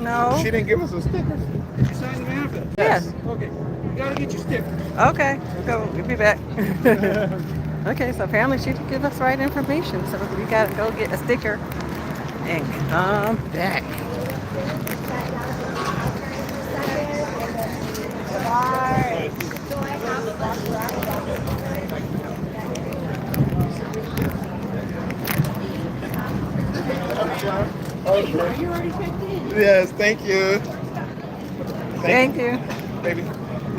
No. She didn't give us a sticker. You signed the manifest? Yes. Okay. You gotta get your sticker. Okay. We'll be back. Okay, so apparently she didn't give us the right information, so we gotta go get a sticker and come back. Yes, thank you. Thank you. Baby,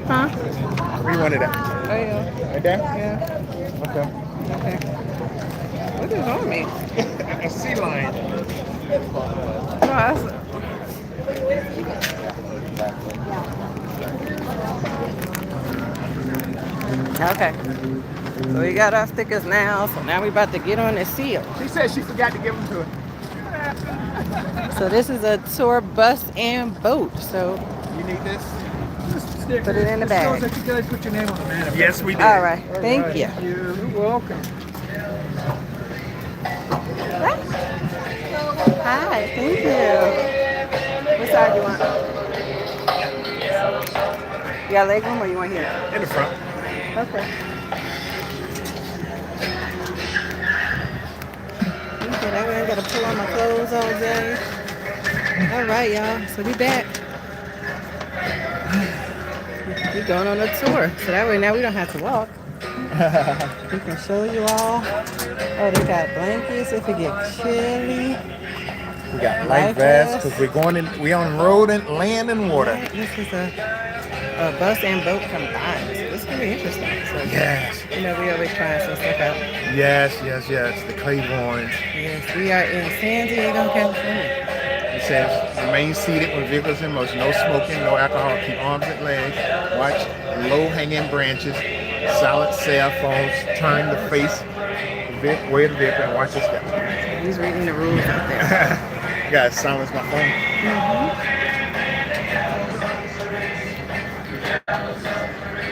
Huh? where you wanted that? Oh yeah. Right there? Yeah. Okay. Okay. What is on me? A sea lion. Oh, that's, okay. So we got our stickers now. So now we about to get on the seal. She said she forgot to give them to her. So this is a tour bus and boat. So You need this? Sticker. put it in the This shows bag. that you guys put your name on the manifest. Yes, we did. All right. Thank you. You're welcome. Hi. Thank you. What side do you want? You got leg room or you want here? In the front. Okay. Okay, that way I gotta pull on my clothes all day. All right, y'all. So we back. We going on a tour. So that way now we don't have to walk. We can show you all. Oh, they got blankets if it gets chilly. We got Life life vests vests. because we're going in. We on road and land and water. Right, this is a bus and boat combined. So this is gonna be interesting. So Yes, you know we always trying some stuff out. yes. The Claibornes. Yes, we are in San Diego, California. It says remain seated when vehicles in motion. No smoking, no alcohol. Keep arms and legs. Watch low-hanging branches. Silent cell phones. Turn the face way of the vehicle and watch your step. He's reading the rules out there. You gotta silence my phone.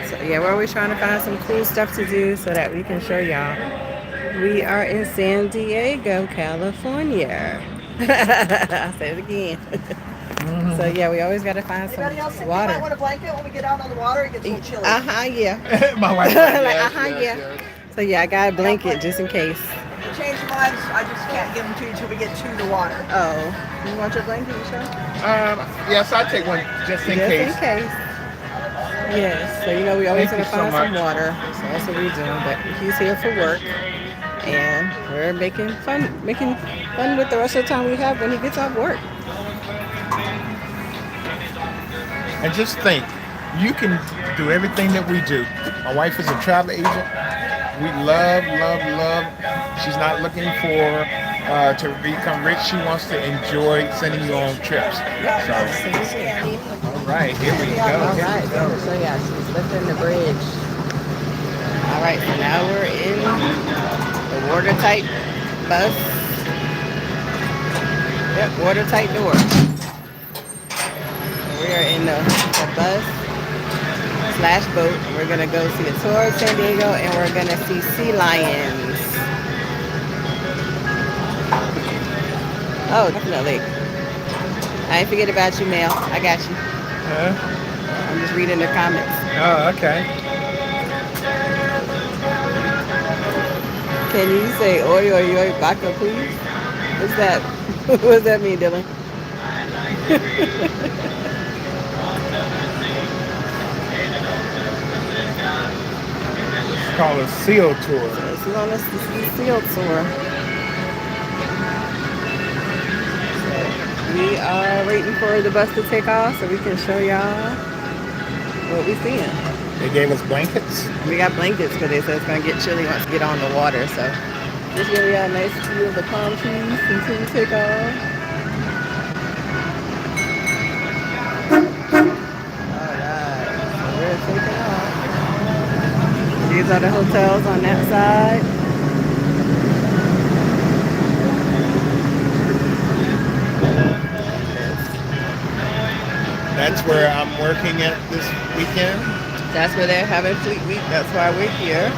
So yeah, we're always trying to find some cool stuff to do so that we can show y'all. We are in San Diego, California. I'll say it again. So yeah, we always gotta find some Anybody else think you water. might want a blanket when we get out on the water? It gets a little chilly. Yeah. My wife. Yeah. So yeah, I got a blanket just in case. If you change your minds, I just can't give them to you until we get to the water. Oh, you want your blanket, Michelle? Yes, I'll take one just in case. Just in case. Yes. So you know we always Thank gonna you so find some much. water. So that's what we're doing. But he's here for work, and we're making fun with the rest of the time we have when he gets off work. And just think, you can do everything that we do. My wife is a travel agent. We love. She's not looking for to become rich. She wants to enjoy sending you on trips. So, all right, here we go. All right. So yeah, she's lifting the bridge. All right. So now we're in the watertight bus. Yep, watertight door. We are in the bus / boat. And we're gonna go see a tour of San Diego, and we're gonna see sea lions. Oh, definitely. I ain't forget about you, Mel. I got you. I'm just reading the comments. Oh, okay. Can you say oi oi oi baka, please? What's that? What does that mean, Dylan? It's called a seal tour. This is on the seal tour. We are waiting for the bus to take off so we can show y'all what we seeing. They gave us blankets. We got blankets because they said it's gonna get chilly once we get on the water. So just give you a nice view of the palm trees until we take off. Alright, so we're taking off. These are the hotels on that side. That's where I'm working at this weekend. That's where they're having Fleet Week. That's why we're here.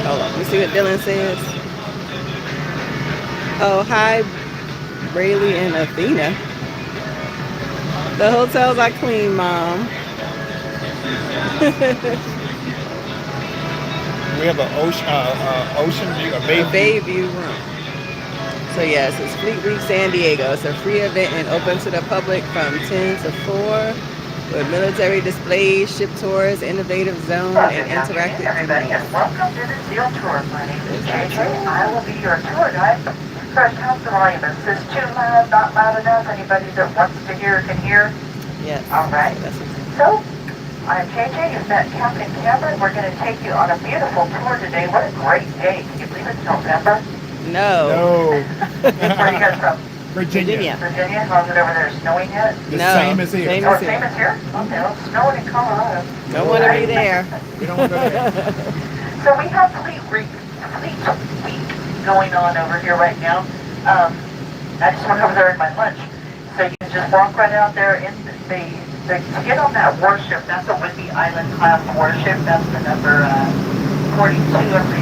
Hold on, you see what Dylan says? Oh, hi, Braylee and Athena. The hotels I clean, Mom. We have an ocean view, a bay A view. Bayview room. So yes, it's Fleet Week San Diego. It's a free event and open to the public from 10 to 4 with military displays, ship tours, innovative zone, and Good afternoon, interactive everybody, and demos. welcome to the Seal Tour. My name is There's our JJ. I tour. will be your tour guide. First, how's the volume? Is this too loud, not loud enough? Anybody that wants to hear can hear? Yes. All right. So that's what's So, I'm JJ. You've met Captain Cameron. We're going to take you on a beautiful tour today. What a great day. Can you believe it's November? No. No. Where are you guys from? Virginia. Virginia. Virginia? How's it over there? Snowing yet? The No. same as here. Same Oh, as same here. as here? Okay, well, it's snowing in Colorado. Don't want to be there. We don't want to go there. So we have Fleet Week going on over here right now. I just went over there in my lunch. So you can just walk right out there in to get on that warship. That's a Whidbey Island class warship. That's the number 42 of the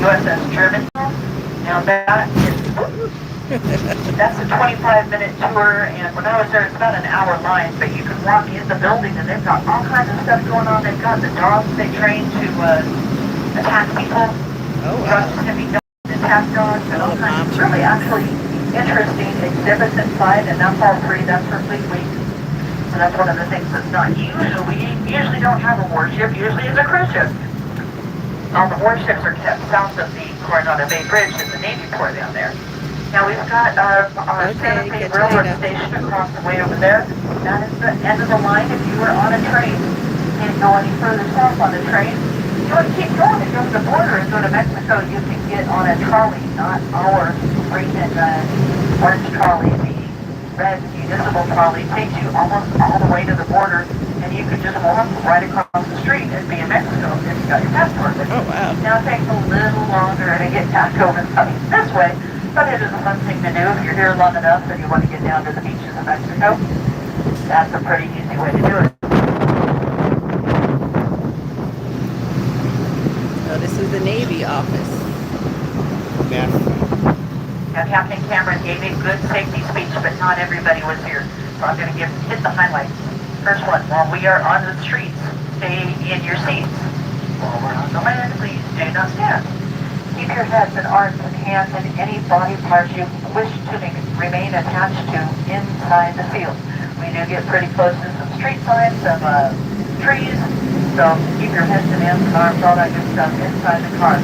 USS German. Now that's a 25-minute tour, and when I was there, it's about an hour line, but you can walk in the building, and they've got all kinds of stuff going on. They've got the dogs they train to attack people. Oh, Drugs wow. can be done, attack dogs, and all kinds of really actually interesting exhibits inside, and that's all free. That's for Fleet Week. So that's one of the things that's not usually, we usually don't have a warship, usually it's a cruise ship. All the warships are kept south of the Coronado Bay Bridge in the Navy Port down there. Now we've got our Santa Okay, Fe catch you Railroad later. station across the way over there. That is the end of the line if you were on a train. Can't go any further south on the train. If you want to keep going and go to the border and go to Mexico, you can get on a trolley, not our green and orange trolley. The red municipal trolley takes you almost all the way to the border, and you can just walk right across the street and be in Mexico if you got your passport with you. Oh, wow. Now it takes a little longer to get back over this way, but it is a fun thing to do if you're here long enough and you want to get down to the beaches of Mexico. That's a pretty easy way to do it. So this is the Navy office. Yes. Now Captain Cameron gave a good safety speech, but not everybody was here. So I'm going to hit the highlights. First one, while we are on the streets, stay in your seats. While we're on the land, please do not stand. Keep your heads and arms and hands and any body parts you wish to remain attached to inside the field. We do get pretty close to some street signs, some trees, so keep your heads and hands and arms, all that good stuff inside the car.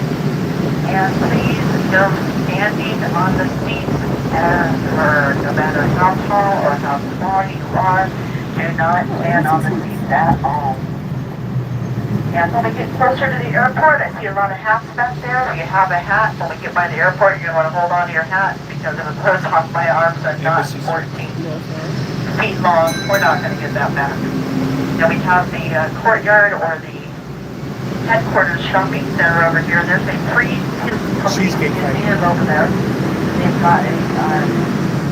And please no standing on the seats ever, no matter how tall or how small you are, do not stand on the seats at all. And when we get closer to the airport, I see a lot of hats back there. If you have a hat, when we get by the airport, you're going to want to hold on to your hat because if it blows off my arms, I'm not 14 feet long. We're not going to get that back. Then we have the courtyard or the headquarters shopping center over here. There's a free Cheesecake museum over there. They've got a,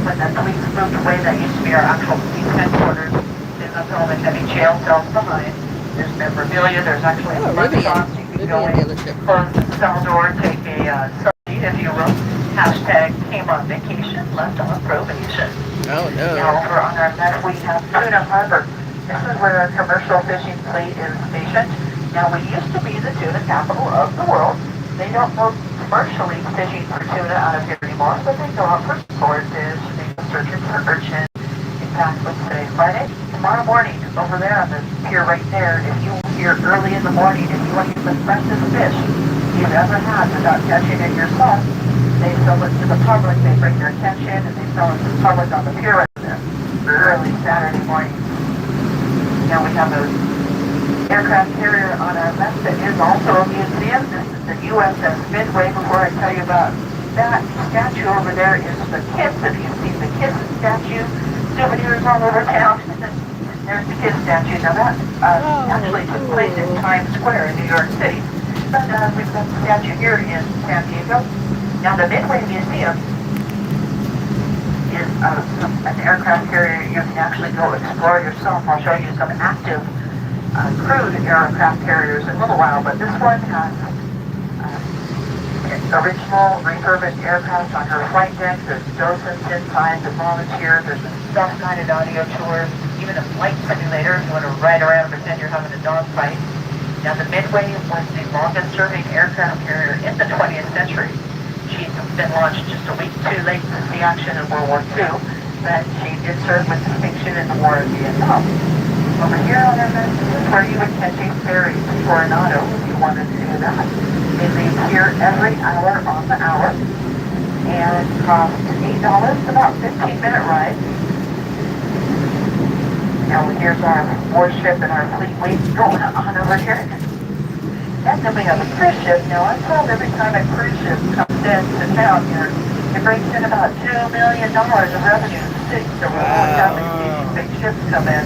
when the police moved away, that used to be our actual police headquarters. There's all the heavy jail cells behind. There's memorabilia. There's actually Oh, a lunch Rivian. box. You can go Rivian in, dealership. close the cell door, take a selfie, if you will. Hashtag came on vacation, left on probation. Oh, Now no. over on our left we have Tuna Harbor. This is where our commercial fishing fleet is stationed. Now we used to be the tuna capital of the world. They don't go commercially fishing for tuna out of here anymore, but they go out for swordfish, they go searching for urchin. In fact, what's today, Friday? Tomorrow morning, over there on the pier right there, if you here early in the morning and you want to get the freshest fish you've ever had without catching it yourself, they sell it to the public, they bring their catch in, and they sell it to the public on the pier right there, early Saturday morning. Now we have an aircraft carrier on our left that is also a museum. This is the USS Midway. Before I tell you about that statue over there is the Kiss. If you've seen the Kiss statue, souvenirs all over town. There's the Kiss statue. Now that actually took place in Times Square in New York City. But we've got the statue here in San Diego. Now the Midway Museum is an aircraft carrier you can actually go explore yourself. I'll show you some active crewed aircraft carriers in a little while, but this one has original refurbished aircraft on her flight deck. There's docents inside, the volunteers. There's a self-guided audio tour, even a flight simulator if you want to ride around and pretend you're having a dogfight. Now, the Midway was the longest-serving aircraft carrier in the 20th century. She's been launched just a week too late to see action in World War II, but she did serve with distinction in the War of Vietnam. Over here on our map is where you would catch a ferry to Coronado if you wanted to do that. They leave here every hour on the hour, and it costs $8, about 15-minute ride. Now here's our warship and our fleet wing going on over here. And then we have a cruise ship. Now I'm told every time a cruise ship comes into town here, it brings in about $2 million of revenue to the city. So we're really happy to see these big ships come in.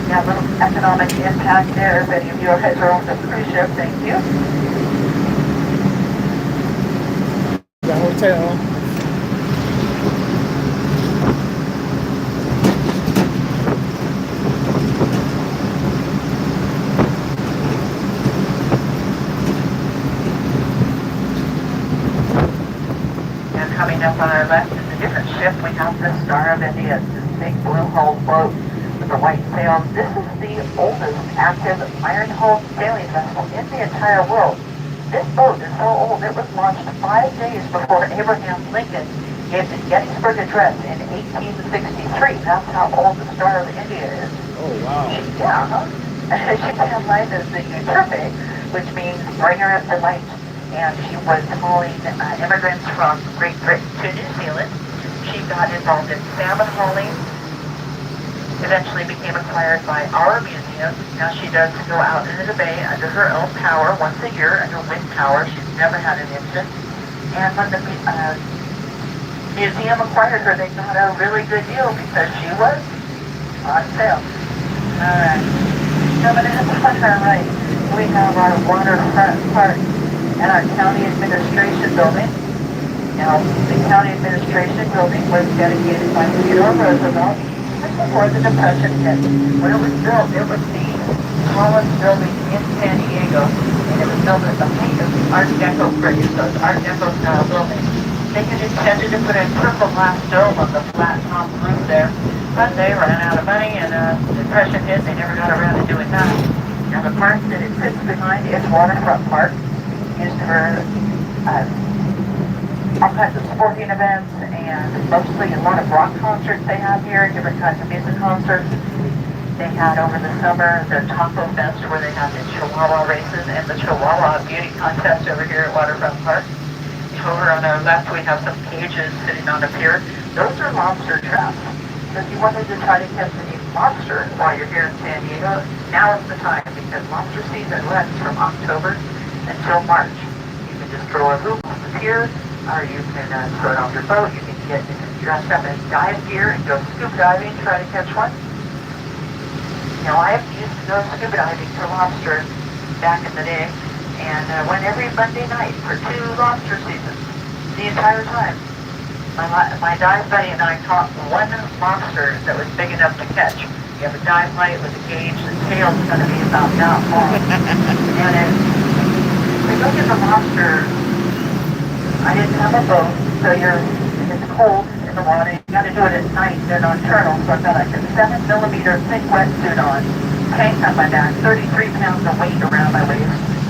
Now a little economic impact there. If any of you guys are on the cruise ship, thank you. The hotel. Coming up on our left is a different ship. We have the Star of India, this big blue-hulled boat with the white sails. This is the oldest active iron-hulled sailing vessel in the entire world. This boat is so old it was launched 5 days before Abraham Lincoln gave the Gettysburg Address in 1863. That's how old the Star of India is. Oh, wow. Yeah, huh? She had life as the Euterpe, which means bringer of delight. And she was hauling immigrants from Great Britain to New Zealand. She got involved in salmon hauling, eventually became acquired by our museum. Now she does go out into the bay under her own power once a year, under wind power. She's never had an engine. And when the museum acquired her, they got a really good deal because she was on sale. All right. Coming in on our right, we have our waterfront park and our county administration building. Now, the county administration building was dedicated by Theodore Roosevelt just before the Depression hit. When it was built, it was the tallest building in San Diego, and it was built at the height of the Art Deco period, so it's Art Deco style building. They had intended to put a triple glass dome on the flat top roof there, but they ran out of money, and the Depression hit. They never got around to doing that. Now, the park that it sits behind is Waterfront Park, used for all kinds of sporting events and mostly a lot of rock concerts they have here, different kinds of music concerts. They had over the summer the Taco Fest where they have the Chihuahua races and the Chihuahua Beauty Contest over here at Waterfront Park. Over on our left we have some cages sitting on the pier. Those are lobster traps. So if you wanted to try to catch any lobster while you're here in San Diego, now is the time because lobster season runs from October until March. You can just throw a hoop on the pier, or you can throw it off your boat. You can get dressed up in dive gear and go scuba diving, try to catch one. Now, I used to go scuba diving for lobster back in the day, and went every Monday night for 2 lobster seasons, the entire time. My dive buddy and I caught 1 lobster that was big enough to catch. You have a dive light with a gauge, the tail's going to be about that long. And we look at the lobster. I didn't have a boat, so it's cold in the water. You got to do it at night. They're nocturnal, so I've got like a 7mm thick wetsuit on, tank on my back, 33 pounds of weight around my waist,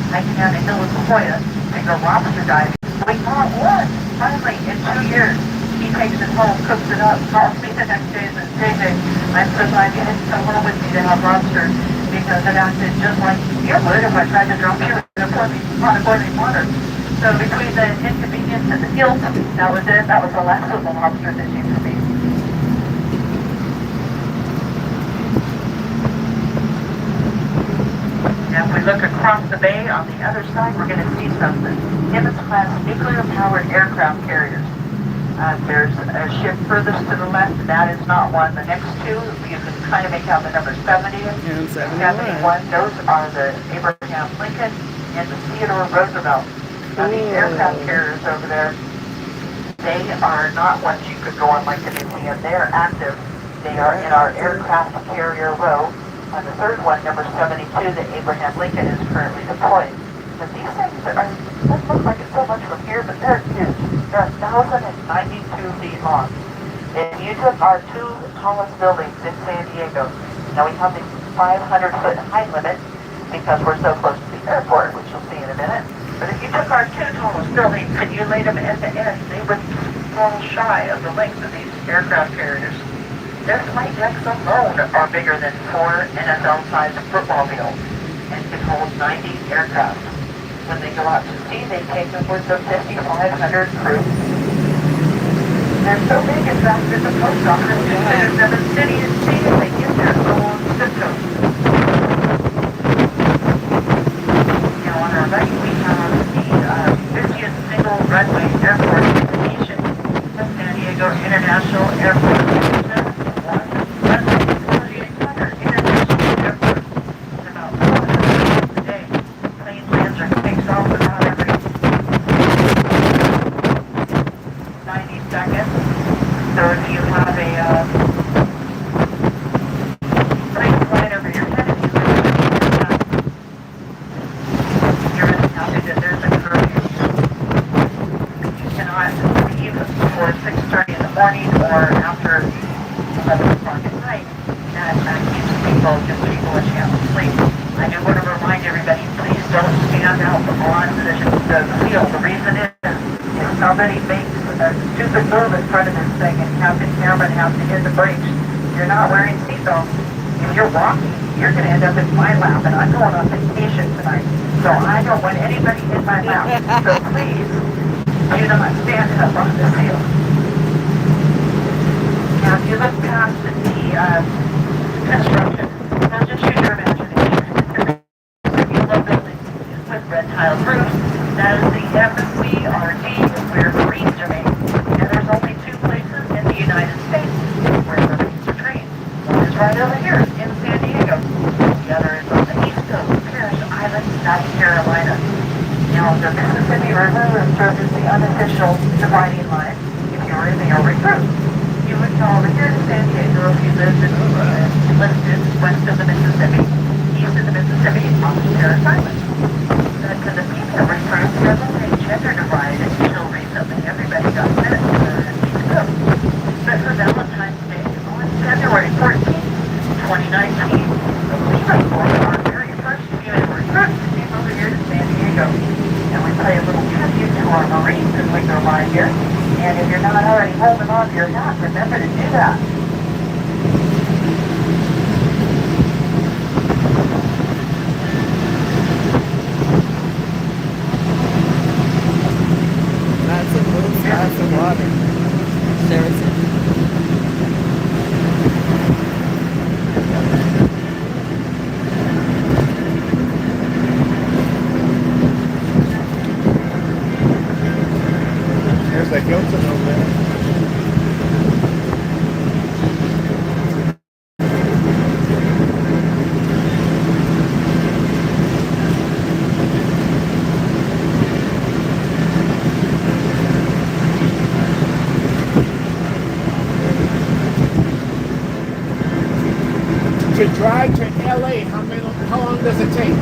hiking down the hill of Sequoia and go lobster diving. We caught 1, finally, in 2 years. He takes it home, cooks it up, calls me the next day and says, JJ, I'm so glad you had someone with me to have lobster because it acted just like you would if I tried to drop you in a boiling water. So between the inconvenience and the guilt, that was it. That was the last of the lobster fishing for me. Now if we look across the bay on the other side, we're going to see something. Nimitz-class nuclear-powered aircraft carriers. There's a ship furthest to the left. That is not one. The next 2, you can kind of make out the number 70 And 71. Those are the Abraham Lincoln and the Theodore Roosevelt. Now, these aircraft carriers over there, they are not ones you could go on like the museum. They are active. They are in our aircraft carrier row. On the 3rd one, number 72, the Abraham Lincoln is currently deployed. But these things are look like it's so much from here, but they're huge. They're 1,092 feet long. If you took our two tallest buildings in San Diego, now we have the 500-foot height limit because we're so close to the airport, which you'll see in a minute. But if you took our two tallest buildings and you laid them end to end, they would fall shy of the length of these aircraft carriers. Their flight decks alone are bigger than 4 NFL-sized football fields and can hold 90 aircraft. When they go out to sea, they take upwards of 5,500 crew. They're so big, in fact, that the post office considers them a city and state if they get their own zip code. Now on our right, we have the 50th single runway airport in the nation, the San Diego International Airport. Somebody makes a stupid move in front of this thing and Captain Cameron has to hit the brakes. You're not wearing seatbelts. If you're walking, you're going to end up in my lap, and I'm going on vacation tonight. So I don't want anybody in my lap. So please, do not stand up on the field. Now, if you look past the construction, don't just use your imagination. It's a yellow building with red tiled roofs. That is the MWRD, where Marines are made. And there's only two places in the United States where Marines are trained. One is right over here in San Diego. The other is on the east coast, Parrish Island, South Carolina. Now, the Mississippi River serves as the unofficial dividing line if you were a male recruit. You would come over here to San Diego if you lived in enlisted west of the Mississippi, east of the Mississippi, on the Parrish Island. To the people recruits, doesn't say gender divide until recently. Everybody got sent to the East Coast. But for Valentine's Day on February 14th, 2019, we reported our very first female recruits came over here to San Diego. And we play a little tribute to our Marines as we go by here. And if you're not already holding on to your hat, remember to do that. Lots of water. Seriously. There's that Hilton over there. To drive to LA, how long does it take?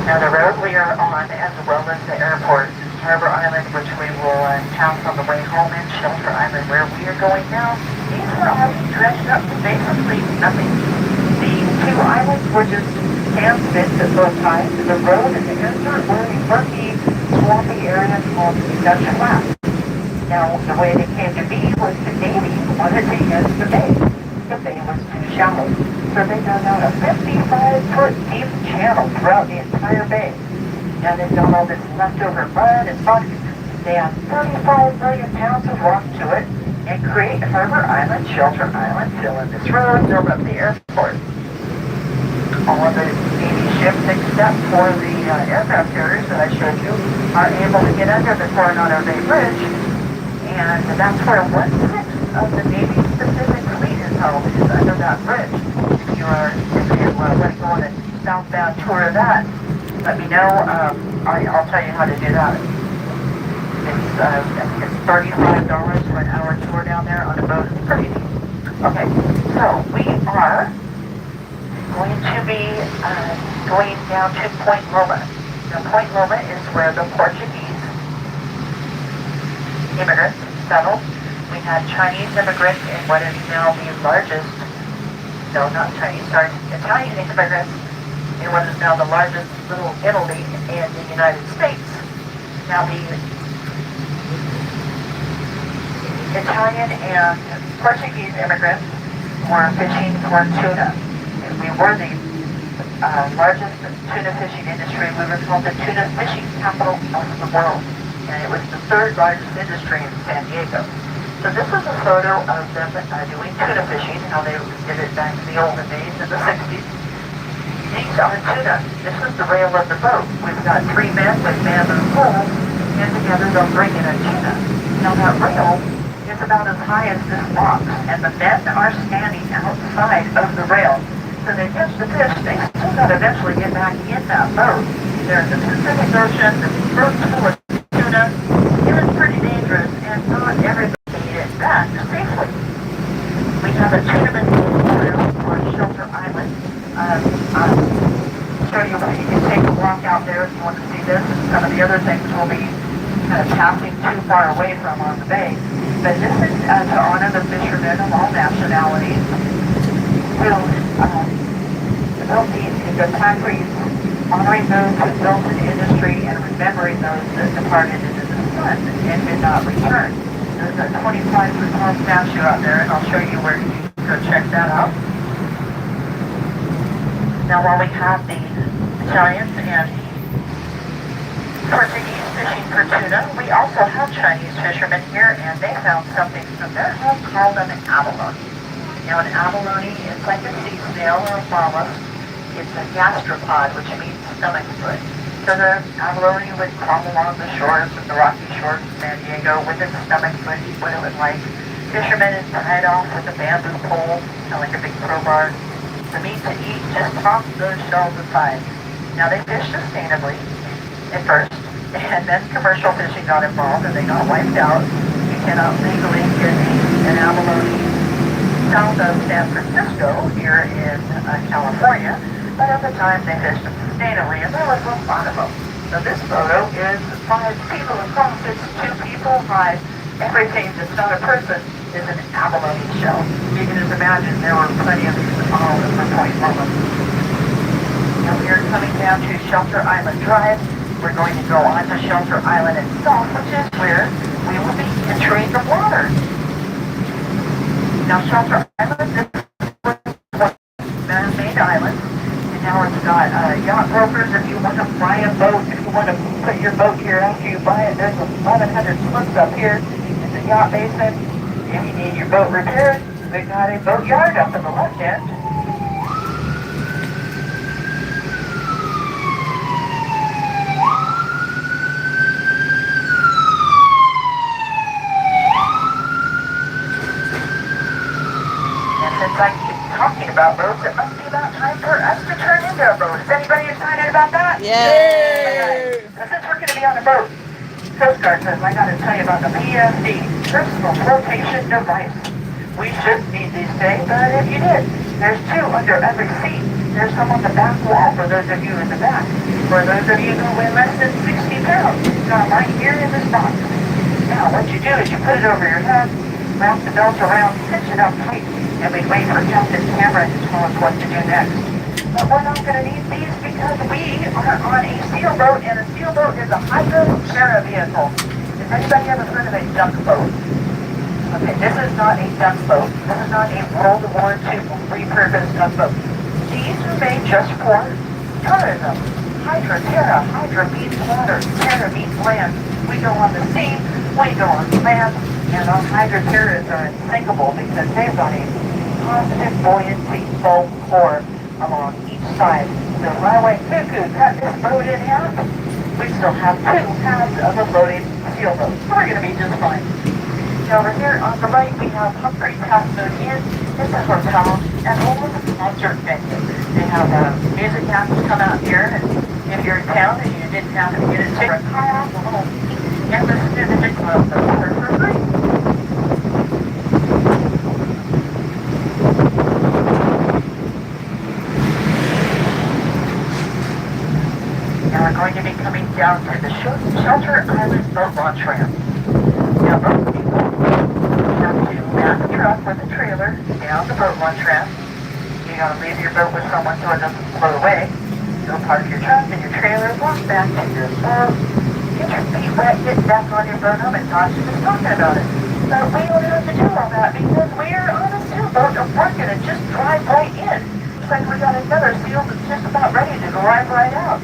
Now the road we are on, as well as the airport, Harbor Island, which we will pass on the way home. going now, these were all dredged up to basically nothing. The two islands were just sand spits at both sides, and the road and the insert were a murky, swampy area called Dutch Flat. Now, the way they came to be was the Navy wanted to use the bay. The bay was too shallow, so they dug out a 55-foot deep channel throughout the entire bay. Now they've got all this leftover mud and muck. They add 35 million pounds of rock to it and create Harbor Island, Shelter Island, fill in this road, build up the airport. All of the Navy ships except for the aircraft carriers that I showed you are able to get under the Coronado Bay Bridge, and that's where 1/6 of the Navy's Pacific Fleet is held, is under that bridge. If you want to go on a southbound tour of that, let me know. I'll tell you how to do that. I think it's $35 for an hour tour down there on a boat. It's pretty neat. Okay, so we are going to be going down to Point Loma. Now, Point Loma is where the Portuguese immigrants settled. We had Chinese immigrants in what is now the largest, no, not Chinese, sorry, Italian immigrants in what is now the largest little Italy in the United States. Now, the Italian and Portuguese immigrants were fishing for tuna. And we were the largest tuna fishing industry. We were called the tuna fishing capital of the world. And it was the third largest industry in San Diego. So this is a photo of them doing tuna fishing, how they did it back in the olden days in the 60s. These are tuna. This is the rail of the boat. We've got 3 men with bamboo poles, and together they'll bring in a tuna. Now that rail is about as high as this box, and the men are standing outside of the rail. So they catch the fish, they still got to eventually get back in that boat. They're in the Pacific Ocean, the boat's full of tuna. It was pretty dangerous, and not everybody made it back safely. We have a tuna memorial on Shelter Island. Show you where you can take a walk out there if you want to see this, and some of the other things will be kind of passing too far away from on the bay. But this is to honor the fishermen of all nationalities who built the factories, honoring those who built an industry and remembering those that departed into the sun and did not return. There's a 25-foot tall statue out there, and I'll show you where you can go check that out. Now, while we have the Italians and Portuguese fishing for tuna, we also have Chinese fishermen here, and they found something from their home called an abalone. Now, an abalone is like a sea snail or a mollusk. It's a gastropod, which means stomach foot. So the abalone would crawl along the shores of the rocky shores of San Diego with its stomach foot, eat what it would like. Fishermen is tied off with a bamboo pole, like a big crowbar. The meat to eat just toss those shells aside. Now, they fish sustainably at first, and then commercial fishing got involved and they got wiped out. You cannot legally get an abalone south of San Francisco here in California, but at the time they fished them sustainably, and there was a lot of them. So this photo is 5 people across, it's 2 people high. Everything that's not a person is an abalone shell. You can just imagine there were plenty of these all over Point Loma. Now we are coming down to Shelter Island Drive. We're going to go on to Shelter Island itself, which is where we will be entering the water. Now, Shelter Island is one man-made island, and now it's got yacht brokers. If you want to buy a boat, if you want to put your boat here after you buy it, there's 1,100 slips up here in the yacht basin. If you need your boat repaired, we've got a boat yard up in the left end. Since I keep talking about boats, it must be about time for us to turn into a boat. Is anybody excited about that? Yay! So since we're going to be on a boat, Coast Guard says I got to tell you about the PFD, Personal Flotation Device. We shouldn't need these today, but if you did, there's 2 under every seat. There's some on the back wall for those of you in the back. For those of you who weigh less than 60 pounds, it's got right here in this box. Now, what you do is you put it over your head, wrap the belt around, cinch it up tight, and we'd wait for Captain Cameron to tell us what to do next. But we're not going to need these because we are on a sailboat, and a sailboat is a hydro-para vehicle. Has anybody ever heard of a duck boat? Okay, this is not a duck boat. This is not a World War II repurposed duck boat. These are made just for tourism. Hydra means water, terra means land. We go on the sea, we go on land, and our hydroterras are unsinkable because they've got a positive buoyancy foam core along each side. So right away, cuckoo, cut this boat in half. We still have 2 halves of a loaded sailboat. We're going to be just fine. Over here on the right, we have Humphrey's Half Moon Inn. It's a hotel and home of a concert venue. They have music acts come out here, and if you're in town and you didn't happen to get a ticket, call off a little and listen to the music club the water for free. Now we're going to be coming down to the Shelter Island boat launch ramp. Now both people have to back the truck with a trailer down the boat launch ramp. You gotta leave your boat with someone so it doesn't float away. You'll park your truck and your trailer, walk back to your boat, get your feet wet, get back on your boat home, and Tosh was talking about it. But we don't have to do all that because we're on a sailboat and we're gonna just drive right in. Looks like we got another seal that's just about ready to drive right out.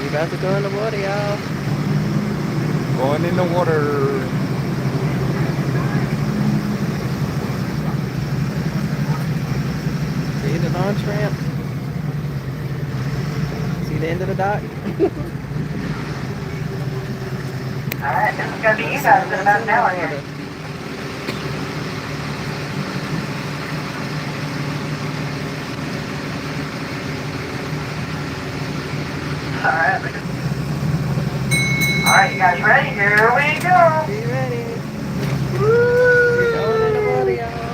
We about to go in the water, y'all. Going in the water. See the launch ramp? See the end of the dock? Alright, this is gonna be you guys in about an hour here. Alright, you guys ready? Here we go! Be ready. We're going in the water, y'all.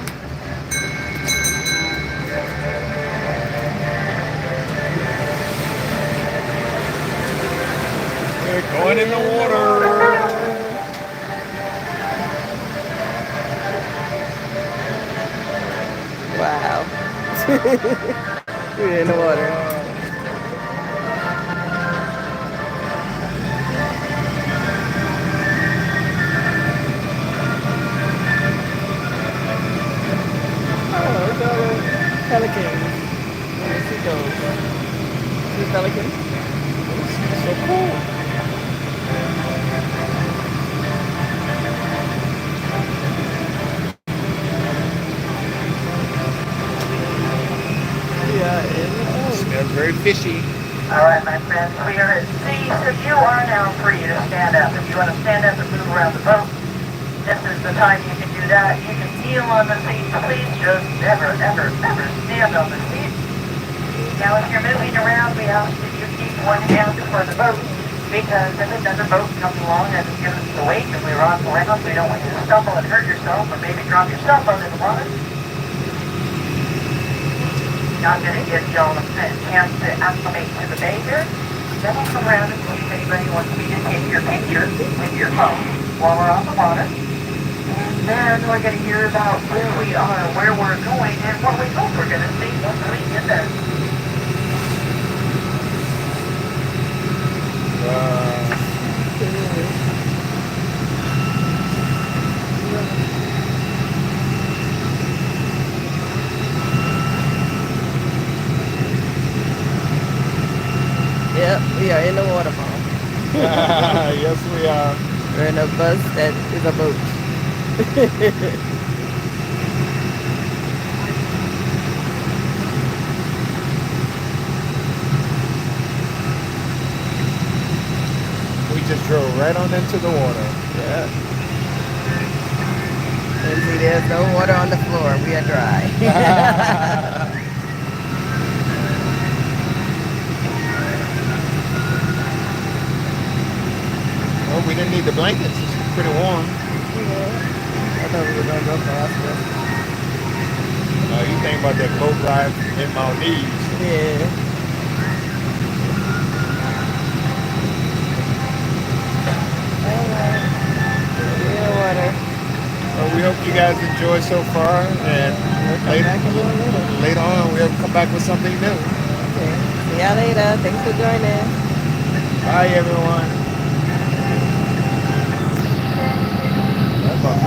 We're going in the water. Wow. We're in the water. Pelicans. Where's he goes? See pelicans? So cool. Yeah, Smells very fishy. Alright, my friends, we are at sea, so you are now free to stand up. If you want to stand up and move around the boat, this is the time you can do that. You can kneel on the seat. Please just never, ever, ever stand on the seat. Now, if you're moving around, we ask that you keep one hand before the boat, because if another boat comes along and gives us the wake and we rock around, we don't want you to stumble and hurt yourself or maybe drop your cell phone in the water. Not going to give y'all a chance to acclimate to the bay here. Then we'll come around and see if anybody wants me to take your picture with your phone while we're on the water. And then we're going to hear about where we are, where we're going, and what we hope we're going to see once we get there. Yep, we are in the waterfall. Yes, we are. We're in a bus that is a boat. We just drove right on into the water. Yeah. And see, there's no water on the floor. We are dry. Well, we didn't need the blankets. It's pretty warm. I thought we were going to go faster. You think about that boat ride in Maldives. Yeah. we hope you guys enjoy so far, and We'll come later, back in a little later. later on we'll come back with something new. Okay. See y'all later. Thanks for joining. Bye, everyone.